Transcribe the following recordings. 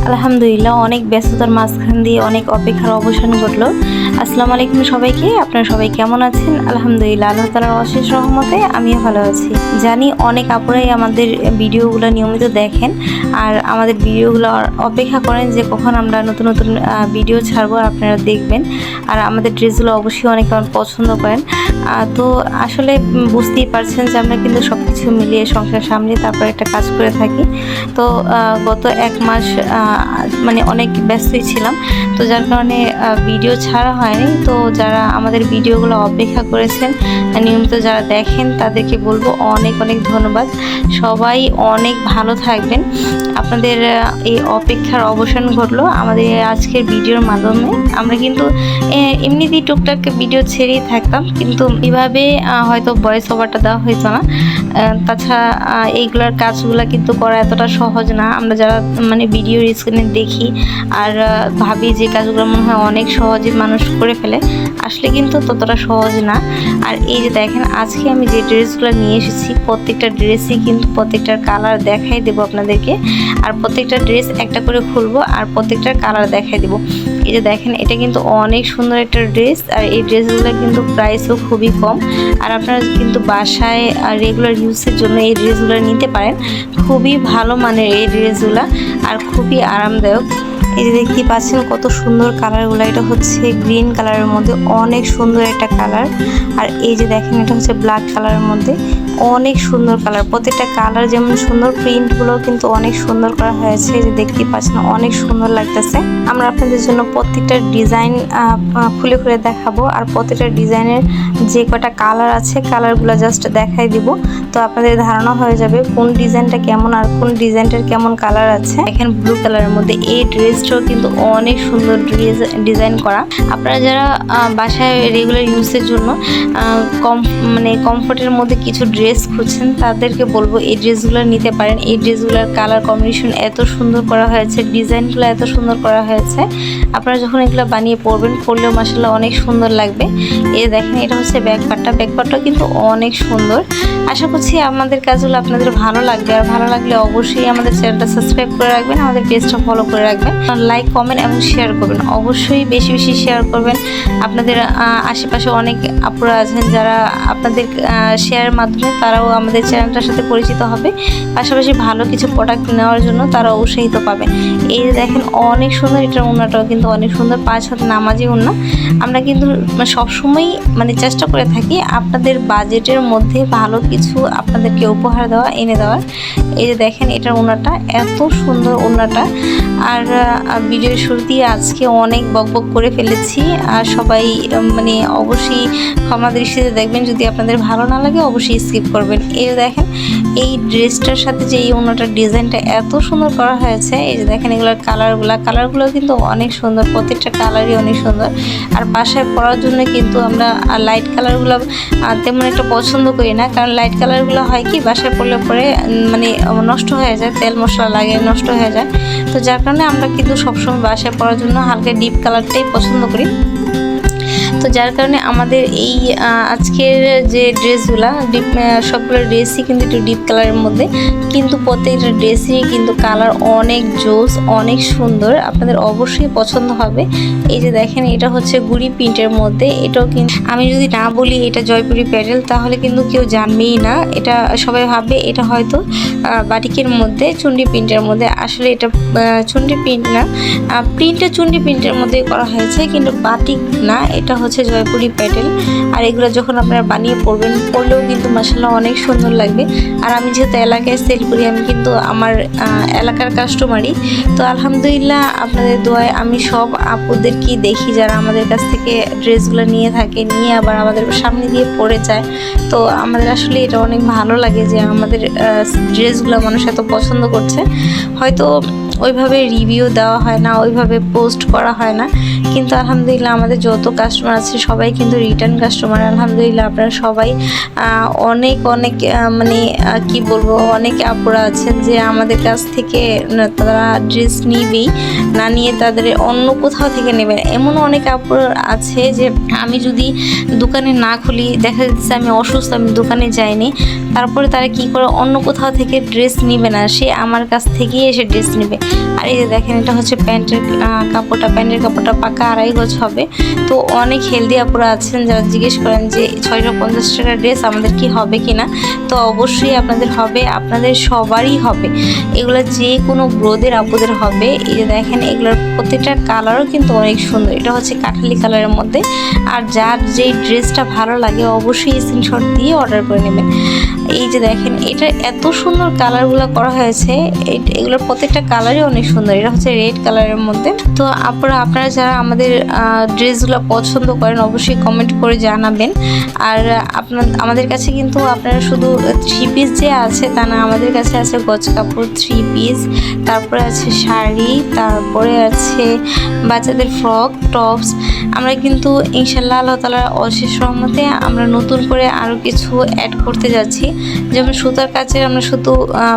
আলহামদুলিল্লাহ অনেক ব্যস্ততার মাঝখান দিয়ে অনেক অপেক্ষার অবসান ঘটলো। আসসালামু আলাইকুম সবাইকে, আপনারা সবাই কেমন আছেন? আলহামদুলিল্লাহ আল্লাহ তাআলার অশেষ রহমতে আমিও ভালো আছি। জানি অনেক আপুরাই আমাদের ভিডিওগুলো নিয়মিত দেখেন আর আমাদের ভিডিওগুলো অপেক্ষা করেন যে কখন আমরা নতুন নতুন ভিডিও ছাড়বো, আপনারা দেখবেন। আর আমাদের ড্রেসগুলো অবশ্যই অনেক পছন্দ করেন। তো আসলে বুঝতেই পারছেন যে আমরা কিন্তু সব কিছু মিলিয়ে সংসার সামলিয়ে তারপর একটা কাজ করে থাকি। তো গত এক মাস মানে অনেক ব্যস্তই ছিলাম, তো যার কারণে ভিডিও ছাড়া হয়নি। তো যারা আমাদের ভিডিওগুলো অপেক্ষা করেছেন, নিয়মিত যারা দেখেন, তাদেরকে বলবো অনেক অনেক ধন্যবাদ। সবাই অনেক ভালো থাকবেন। আপনাদের এই অপেক্ষার অবসান ঘটলো আমাদের আজকের ভিডিওর মাধ্যমে। আমরা কিন্তু এমনিতেই টুকটাক ভিডিও ছেড়েই থাকতাম, কিন্তু এভাবে হয়তো ভয়েস ওভারটা দেওয়া হইতো না। তাছাড়া এইগুলার কাজগুলো কিন্তু করা এতটা সহজ না। আমরা যারা মানে ভিডিওর স্ক্রিনে দেখি আর ভাবি যে কাজগুলো মনে হয় অনেক সহজে মানুষ করে ফেলে, আসলে কিন্তু ততটা সহজ না। আর এই যে দেখেন, আজকে আমি যে ড্রেসগুলো নিয়ে এসেছি, প্রত্যেকটা ড্রেসই কিন্তু প্রত্যেকটার কালার দেখাই দেবো আপনাদেরকে। আর প্রত্যেকটা ড্রেস একটা করে খুলবো আর প্রত্যেকটার কালার দেখাই দেবো। এই যে দেখেন, এটা কিন্তু অনেক সুন্দর একটা ড্রেস, আর এই ড্রেসগুলো কিন্তু প্রাইসও খুবই কম। আর আপনারা কিন্তু বাসায় রেগুলার ইউজের জন্য এই ড্রেসগুলো নিতে পারেন। খুবই ভালো মানের এই ড্রেসগুলো আর খুবই আরামদায়ক। এই যে দেখতে পাচ্ছেন কত সুন্দর কালারগুলো। এটা হচ্ছে গ্রিন কালারের মধ্যে অনেক সুন্দর একটা কালার। আর এই যে দেখেন, এটা হচ্ছে ব্ল্যাক কালারের মধ্যে অনেক সুন্দর কালার। প্রত্যেকটা কালার যেমন সুন্দর, প্রিন্টগুলো কিন্তু অনেক সুন্দর করা হয়েছে। এই যে দেখতে পাচ্ছেন অনেক সুন্দর লাগতেছে। আমরা আপনাদের জন্য প্রত্যেকটা ডিজাইন খুলে খুলে দেখাবো, আর প্রত্যেকটা ডিজাইনের যে কটা কালার আছে কালারগুলো জাস্ট দেখাই দিব। তো আপনাদের ধারণা হয়ে যাবে কোন ডিজাইনটা কেমন আর কোন ডিজাইনটার কেমন কালার আছে। এখন ব্লু কালারের মধ্যে এই ড্রেসটাও কিন্তু অনেক সুন্দর ডিজাইন করা। আপনারা যারা বাসায় রেগুলার ইউজের জন্য কমফোর্টের মধ্যে কিছু ড্রেস খুঁজছেন, তাদেরকে বলবো এই ড্রেসগুলো নিতে পারেন। এই ড্রেসগুলোর কালার কম্বিনেশন এত সুন্দর করা হয়েছে, ডিজাইনগুলো এত সুন্দর করা হয়েছে। আপনারা যখন এগুলো বানিয়ে পরবেন, পরলেও মাশাআল্লাহ অনেক সুন্দর লাগবে। এই দেখেন, এটা হচ্ছে ব্যাকপার্টটাও কিন্তু অনেক সুন্দর। আশা করছি আমাদের কাজগুলো আপনাদের ভালো লাগবে। আর ভালো লাগলে অবশ্যই আমাদের চ্যানেলটা সাবস্ক্রাইব করে রাখবেন, আমাদের পেজটা ফলো করে রাখবেন, লাইক কমেন্ট এবং শেয়ার করবেন। অবশ্যই বেশি বেশি শেয়ার করবেন। আপনাদের আশেপাশে অনেক আপুরা আছেন যারা আপনাদের শেয়ারের মাধ্যমে তারাও আমাদের চ্যানেলটার সাথে পরিচিত হবে, পাশাপাশি ভালো কিছু প্রোডাক্ট নেওয়ার জন্য তারা উৎসাহিত পাবে। এই দেখেন অনেক সুন্দর, এটার ওড়নাটাও কিন্তু অনেক সুন্দর, 5 হাত নামাজি ওড়না। আমরা কিন্তু সবসময়ই মানে চেষ্টা করে থাকি আপনাদের বাজেটের মধ্যে ভালো কিছু আপনাদেরকে উপহার দেওয়া, এনে দেওয়ার। এই যে দেখেন, এটার ওড়নাটা এত সুন্দর ওড়নাটা। আর ভিডিওর শুরুতেই আজকে অনেক বকবক করে ফেলেছি, আর সবাই মানে অবশ্যই ক্ষমা দৃষ্টিতে দেখবেন। যদি আপনাদের ভালো না লাগে অবশ্যই স্কিপ করবেন। এই দেখেন, এই ড্রেসটার সাথে যে এই ওড়নাটার ডিজাইনটা এত সুন্দর করা হয়েছে। এই যে দেখেন, এগুলোর কালারগুলো কিন্তু অনেক সুন্দর, প্রত্যেকটা কালারই অনেক সুন্দর। আর বাসায় পরার জন্য কিন্তু আমরা লাইট কালারগুলো তেমন একটা পছন্দ করি না, কারণ লাইট কালারগুলো হয় কি বাসায় পরলে পরে মানে নষ্ট হয়ে যায়, তেল মশলা লাগে নষ্ট হয়ে যায়। তো যার কারণে আমরা কিন্তু সবসময় বাসায় পরার জন্য হালকা ডিপ কালারটাই পছন্দ করি। তো যার কারণে আমাদের এই আজকের যে ড্রেসগুলো সবগুলো ড্রেসই কিন্তু একটু ডিপ কালারের মধ্যে, কিন্তু প্রত্যেকটা ড্রেসই কিন্তু কালার অনেক জোস, অনেক সুন্দর, আপনাদের অবশ্যই পছন্দ হবে। এই যে দেখেন, এটা হচ্ছে গুড়ি প্রিন্টের মধ্যে। এটাও কিন্তু আমি যদি না বলি এটা জয়পুরি প্যাটেল, তাহলে কিন্তু কেউ জানবেই না। এটা সবাই ভাববে এটা হয়তো বাটিকের মধ্যে চুন্ডি প্রিন্টের মধ্যে। আসলে এটা চুন্ডি প্রিন্ট না, প্রিন্টটা চুন্ডি প্রিন্টের মধ্যে করা হয়েছে, কিন্তু বাটিক না, এটা হচ্ছে জয়পুরি প্যাটেল। আর এগুলো যখন আপনারা বানিয়ে পরবেন, পরলেও কিন্তু মাশাআল্লাহ অনেক সুন্দর লাগবে। আর আমি যেহেতু এলাকায় সেল করি, আমি কিন্তু আমার এলাকার কাস্টমারই। তো আলহামদুলিল্লাহ আপনাদের দোয়ায় আমি সব আপুদেরকেই দেখি যারা আমাদের কাছ থেকে ড্রেসগুলো নিয়ে থাকে, নিয়ে আবার আমাদের সামনে দিয়ে পরে যায়। তো আমাদের আসলে এটা অনেক ভালো লাগে যে আমাদের ড্রেসগুলো মানুষ এত পছন্দ করছে। হয়তো ওইভাবে রিভিউ দেওয়া হয় না, ওইভাবে পোস্ট করা হয় না, কিন্তু আলহামদুলিল্লাহ আমাদের যত কাস্টমার আছে সবাই কিন্তু রিটার্ন কাস্টমার। আলহামদুলিল্লাহ আপনারা সবাই অনেক অনেক মানে কি বলবো, অনেক আপুরা আছেন যে আমাদের কাছ থেকে তারা ড্রেস নিবেই, না নিয়ে তাদের অন্য কোথাও থেকে নেবেন। এমন অনেক আপুরা আছে যে আমি যদি দোকানে না খুলি, দেখা যাচ্ছে আমি অসুস্থ, আমি দোকানে যাইনি, তারপরে তারা কি করে অন্য কোথাও থেকে ড্রেস নিবে না, সে আমার কাছ থেকেই এসে ড্রেস নেবে। আর এই যে দেখেন এটা হচ্ছে প্যান্টের কাপড়টা পাকা 2.5 গজ হবে। তো অনেক হেলদি আপুরা আছেন যারা জিজ্ঞেস করেন যে 650 টাকার ড্রেস আমাদের কি হবে কিনা। তো অবশ্যই আপনাদের হবে, আপনাদের সবারই হবে। এগুলো যে কোনো গ্রোদের আপুদের হবে। এই যে দেখেন এগুলোর প্রত্যেকটা কালারও কিন্তু অনেক সুন্দর। এটা হচ্ছে কাঠালি কালারের মধ্যে। আর যার যেই ড্রেসটা ভালো লাগে অবশ্যই স্ক্রিনশট দিয়ে অর্ডার করে নেবেন। এই যে দেখেন এটা এত সুন্দর কালারগুলো করা হয়েছে, এগুলোর প্রত্যেকটা কালারই অনেক সুন্দর। এটা হচ্ছে রেড কালারের মধ্যে। তো আপনারা যারা আমাদের ড্রেসগুলো পছন্দ করেন অবশ্যই কমেন্ট করে জানাবেন। আর আমাদের কাছে কিন্তু আপনারা শুধু 3 পিস যে আছে তা না, আমাদের কাছে আছে গজ কাপড় 3 পিস, তারপরে আছে শাড়ি, তারপরে আছে বাচ্চাদের ফ্রক টপস। আমরা কিন্তু ইনশাল্লাহ আল্লাহ তাআলার অশেষ রহমতে আমরা নতুন করে আরও কিছু অ্যাড করতে যাচ্ছি। যেমন সুতার কাজের আমরা শুধু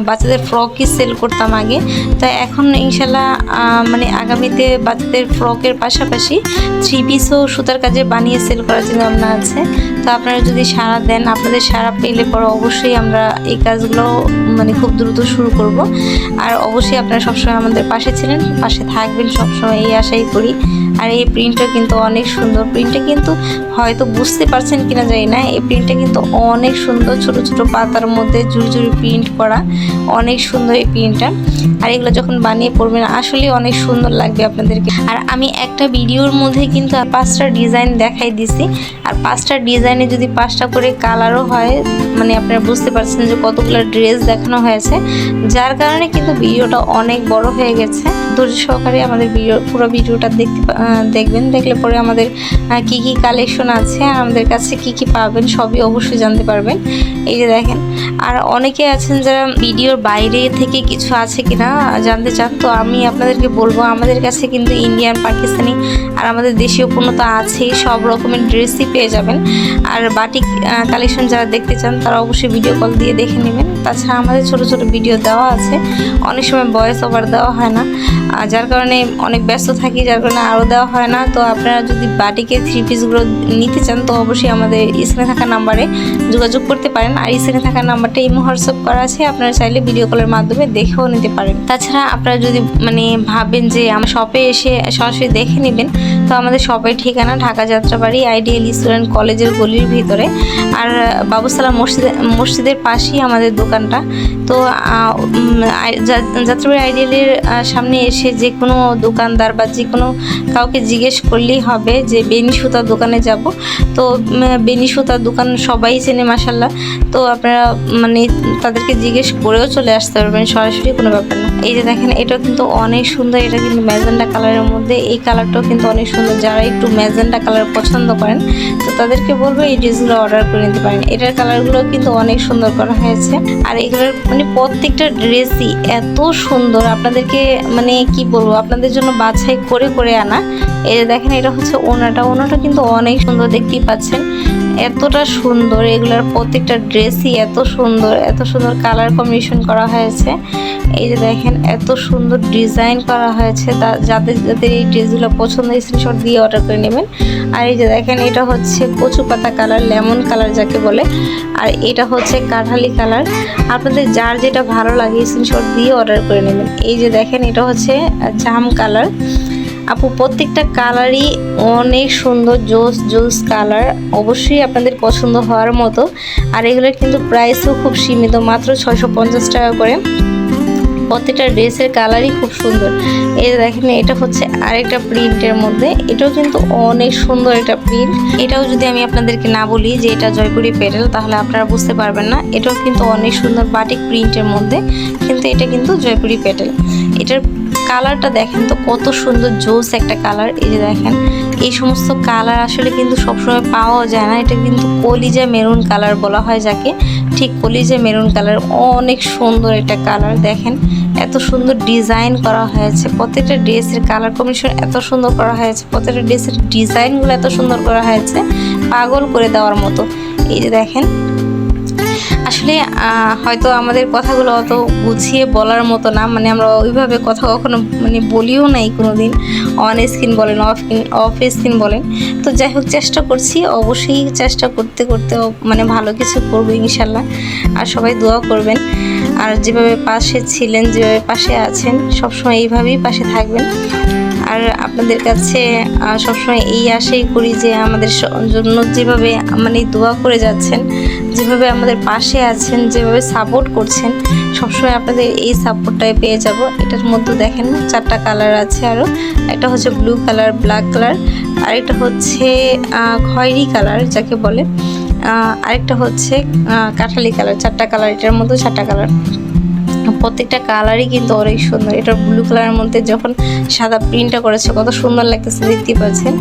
বাচ্চাদের ফ্রকই সেল করতাম আগে, তো এখন ইনশাল্লাহ মানে আগামীতে বাচ্চাদের ফ্রকের পাশাপাশি 3 পিসও সুতার কাজে বানিয়ে সেল করার চিন্তা ভাবনা আছে। তো আপনারা যদি সাড়া দেন, আপনাদের সাড়া পেলে পরে অবশ্যই আমরা এই কাজগুলো মানে খুব দ্রুত শুরু করব। আর অবশ্যই আপনারা সবসময় আমাদের পাশে ছিলেন, পাশে থাকবেন সবসময় এই আশাই করি। আর এই প্রিন্টটা কিন্তু অনেক সুন্দর। প্রিন্টটা কিন্তু হয়তো বুঝতে পারছেন কিনা জানি না, এই প্রিন্টটা কিন্তু অনেক সুন্দর। ছোট ছোট পাতার মধ্যে ঝুড়ি প্রিন্ট করা, অনেক সুন্দর এই প্রিন্টটা। আর এগুলো যখন বানিয়ে পড়বেন আসলে অনেক সুন্দর লাগবে আপনাদেরকে। আর আমি একটা ভিডিওর মধ্যে কিন্তু 5টা ডিজাইন দেখাই দিছি। আর 5টা ডিজাইনে যদি 5টা করে কালারও হয়, মানে আপনারা বুঝতে পারছেন যে কতগুলো ড্রেস দেখানো হয়েছে, যার কারণে কিন্তু ভিডিওটা অনেক বড় হয়ে গেছে। ধৈর্য সহকারে আমাদের পুরো ভিডিওটা দেখবেন, দেখলে পরে আমাদের কি কি কালেকশন আছে আর আমাদের কাছে কি কি পাবেন সবই অবশ্যই জানতে পারবেন। এই যে দেখেন, আর অনেকে আছেন যারা ভিডিওর বাইরে থেকে কিছু আছে কিনা জানতে চান, তো আমি আপনাদেরকে বলবো আমাদের কাছে কিন্তু ইন্ডিয়ান, পাকিস্তানি আর আমাদের দেশীয় পণ্য তো আছেই, সব রকমের ড্রেসই পেয়ে যাবেন। আর বাটিক কালেকশন যারা দেখতে চান তারা অবশ্যই ভিডিও কল দিয়ে দেখে নেবেন। তাছাড়া আমাদের ছোট ছোট ভিডিও দেওয়া আছে, অনেক সময় ভয়েস ওভার দেওয়া হয় না, যার কারণে অনেক ব্যস্ত থাকি, যার কারণে আরও দেওয়া হয় না। তো আপনারা যদি বাটিকের 3 পিসগুলো নিতে চান তো অবশ্যই আমাদের স্ক্রিনে থাকা নাম্বারে যোগাযোগ করতে পারেন। আর স্ক্রিনে থাকা নাম্বারটা ইমো হোয়াটসঅ্যাপ করা আছে, আপনারা চাইলে ভিডিও কলের মাধ্যমে দেখেও নিতে পারেন। তাছাড়া আপনারা যদি মানে ভাবেন যে আমার শপে এসে সরাসরি দেখে নেবেন, তো আমাদের শপের ঠিকানা ঢাকা যাত্রাবাড়ি আইডিয়াল স্টুডেন্ট কলেজের গলির ভিতরে। আর বাবুসালাম মসজিদের পাশেই আমাদের দোকানটা। তো যাত্রাবাড়ি আইডিয়ালের সামনে এসে যে কোনো দোকানদার বা যে কোনো কাউকে জিজ্ঞেস করলেই হবে যে বেনি সুতার দোকানে যাব। তো বেনি সুতার দোকান সবাই চেনে মাশাল্লাহ। তো আপনারা মানে তাদেরকে জিজ্ঞেস করেও চলে আসতে পারবেন, সরাসরি কোনো ব্যাপার না। এই যে দেখেন এটা কিন্তু অনেক সুন্দর, এটা কিন্তু ম্যাজেন্ডা কালারের মধ্যে। এই কালারটাও কিন্তু অনেক সুন্দর। যারা একটু ম্যাজেন্ডা কালার পছন্দ করেন তো তাদেরকে বলবো এই ড্রেসগুলো অর্ডার করে নিতে পারেন। এটার কালারগুলো কিন্তু অনেক সুন্দর করা হয়েছে। আর এগুলোর মানে প্রত্যেকটা ড্রেসই এত সুন্দর, আপনাদেরকে মানে কি বলবো, আপনাদের জন্য বাছাই করে করে আনা। এই যে দেখেন এটা হচ্ছে ওনাটা কিন্তু অনেক সুন্দর, দেখতেই পাচ্ছেন এতটা সুন্দর। এগুলোর প্রত্যেকটা ড্রেসই এত সুন্দর কালার কম্বিনেশন করা হয়েছে। এই যে দেখেন এত সুন্দর ডিজাইন করা হয়েছে। যাদের এই ড্রেসগুলো পছন্দ স্ক্রিনশট দিয়ে অর্ডার করে নেবেন। আর এই যে দেখেন এটা হচ্ছে কচু পাতা কালার, লেমন কালার যাকে বলে, আর এটা হচ্ছে কাঠালি কালার। আপনাদের যার যেটা ভালো লাগে স্ক্রিনশট দিয়ে অর্ডার করে নেবেন। এই যে দেখেন এটা হচ্ছে জাম কালার। আপু প্রত্যেকটা কালারই অনেক সুন্দর, জোস কালার, অবশ্যই আপনাদের পছন্দ হওয়ার মতো। আর এগুলোর কিন্তু প্রাইসও খুব সীমিত, মাত্র 650 টাকা করে। প্রত্যেকটা ড্রেসের কালারই খুব সুন্দর। এই দেখেন এটা হচ্ছে আরেকটা প্রিন্টের মধ্যে, এটাও কিন্তু অনেক সুন্দর একটা প্রিন্ট। এটাও যদি আমি আপনাদেরকে না বলি যে এটা জয়পুরি পেটেল তাহলে আপনারা বুঝতে পারবেন না। এটাও কিন্তু অনেক সুন্দর বাটিক প্রিন্টের মধ্যে, কিন্তু এটা কিন্তু জয়পুরি পেটেল। এটার কালারটা দেখেন তো কত সুন্দর, জোস একটা কালার। এই যে দেখেন এই সমস্ত কালার আসলে কিন্তু সবসময় পাওয়া যায় না। এটা কিন্তু কলিজা মেরুন কালার বলা হয় যাকে, ঠিক কলিজা মেরুন কালার, অনেক সুন্দর একটা কালার। দেখেন এত সুন্দর ডিজাইন করা হয়েছে, প্রত্যেকটা ড্রেসের কালার কম্বিনেশন এত সুন্দর করা হয়েছে, প্রত্যেকটা ড্রেসের ডিজাইনগুলো এত সুন্দর করা হয়েছে, পাগল করে দেওয়ার মতো। এই যে দেখেন আসলে হয়তো আমাদের কথাগুলো অত বুঝিয়ে বলার মতো না, মানে আমরা ওইভাবে কথা কখনো মানে বলিও নাই কোনো দিন, অন স্ক্রিন বলেন অফ স্ক্রিন বলেন। তো যাই হোক চেষ্টা করছি, অবশ্যই চেষ্টা করতে করতে মানে ভালো কিছু করবো ইনশাল্লাহ। আর সবাই দোয়া করবেন, আর যেভাবে পাশে ছিলেন, যেভাবে পাশে আছেন, সবসময় এইভাবেই পাশে থাকবেন। আর আপনাদের কাছে সবসময় এই আশাই করি যে আমাদের জন্য যেভাবে মানে দোয়া করে যাচ্ছেন, যেভাবে আমাদের পাশে আছেন, যেভাবে সাপোর্ট করছেন, সবসময় আপনাদের এই সাপোর্টটাই পেয়ে যাব। এটার মধ্যে দেখেন 4টা কালার আছে, আরও একটা হচ্ছে ব্লু কালার, ব্ল্যাক কালার, আরেকটা হচ্ছে খয়েরি কালার যাকে বলে, আরেকটা হচ্ছে কাঠালি কালার। 4টা কালার, এটার মধ্যে 4টা কালার। প্রত্যেকটা কালারই কিন্তু অনেক সুন্দর। এটা ব্লু কালারের মধ্যে যখন সাদা প্রিন্টটা করেছে কত সুন্দর লাগতেছে, দেখতে পাচ্ছেন।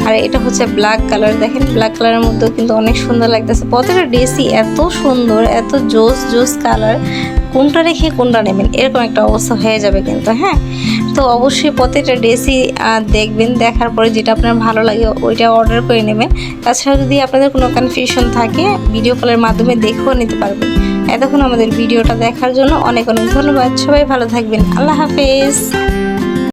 আর এটা হচ্ছে ব্ল্যাক কালার, দেখেন ব্ল্যাক কালারের মধ্যেও কিন্তু অনেক সুন্দর লাগতেছে। প্রত্যেকটা ড্রেসই এত সুন্দর, এত জোস কালার, কোনটা রেখে কোনটা নেবেন এরকম একটা অবস্থা হয়ে যাবে কিন্তু। হ্যাঁ, তো অবশ্যই প্রত্যেকটা ড্রেসই দেখবেন, দেখার পরে যেটা আপনার ভালো লাগে ওইটা অর্ডার করে নেবেন। তাছাড়া যদি আপনাদের কোনো কনফিউশন থাকে ভিডিও কলের মাধ্যমে দেখেও নিতে পারবেন। এতক্ষণ আমাদের ভিডিওটা দেখার জন্য অনেক অনেক ধন্যবাদ। সবাই ভালো থাকবেন। আল্লাহ হাফেজ।